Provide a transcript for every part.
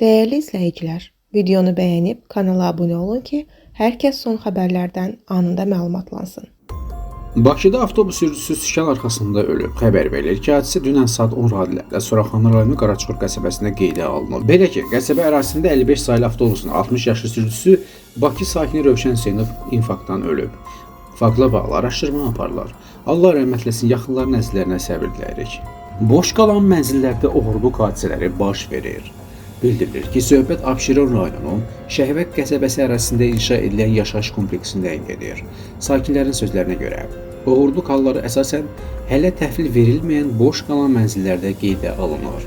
Değerli izləyicilər, videonu bəyənib kanala abunə olun ki, hər kəs son xəbərlərdən anında məlumatlansın. Bakıda avtobus sürücüsü sükan arxasında ölüb. Xəbər verilir ki, hadisə dünən saat 10 radələrdə Suraxanı rayonu Qaraçuxur qəsəbəsində qeydə alınıb. Belə ki, qəsəbə ərazisində 55 saylı avtobusun 60 yaşlı sürücüsü Bakı sakini Rövşən Hüseynov infarktdan ölüb. Faktla bağlı araşdırma aparılır. Allah rəhmət eləsin, yaxınların əzizlərinə səbir diləyirik. Boş qalan mənzillərdə oğurluq hadisələri baş verir. Bildirilir ki, söhbət Abşeron rayonunun Şəhvət qəsəbəsi ərazisində inşa edilən yaşayış kompleksindən gedir. Sakinlərin sözlərinə görə, oğurluq halları əsasən hələ təhvil verilməyən boş qalan mənzillərdə qeydə alınır.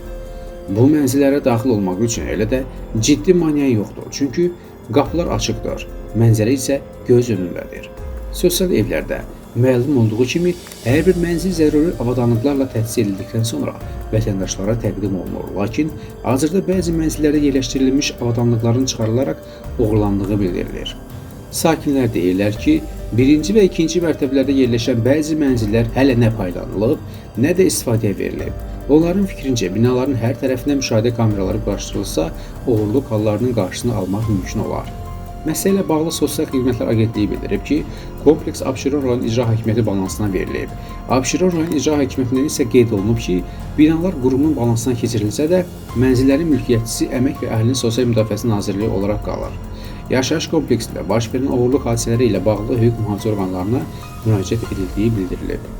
Bu mənzillərə daxil olmaq üçün elə də ciddi maneə yoxdur, çünki qapılar açıqdır, mənzərə isə göz önündədir. Sosial evlərdə məlum olduğu kimi, hər bir mənzil zəruri avadanlıqlarla təchiz edildikdən sonra vətəndaşlara təqdim olunur. Lakin hazırda bəzi mənzillərə yerləşdirilmiş avadanlıqların çıxarılaraq oğurlandığı bildirilir. Sakinlər deyirlər ki, birinci və ikinci mərtəbələrdə yerləşən bəzi mənzillər hələ nə paylanılıb, nə də istifadəyə verilib. Onların fikrincə, binaların hər tərəfinə müşahidə kameraları quraşdırılsa, oğurluq hallarının qarşısını almaq mümkün olar. Məsələ ilə bağlı Sosial Xidmətlər Agentliyi bildirib ki, kompleks Abşeron rayon İcra Hakimiyyəti balansına verilib. Abşeron rayon İcra Hakimiyyətindən isə qeyd olunub ki, binalar qurumun balansına keçirilsə də, mənzillərin mülkiyyətçisi Əmək və Əhalinin Sosial Müdafiəsi Nazirliyi olaraq qalır. Yaşayış kompleksində baş verən oğurluq hadisələri ilə bağlı hüquq mühafizə orqanlarına müraciət edildiyi bildirilib.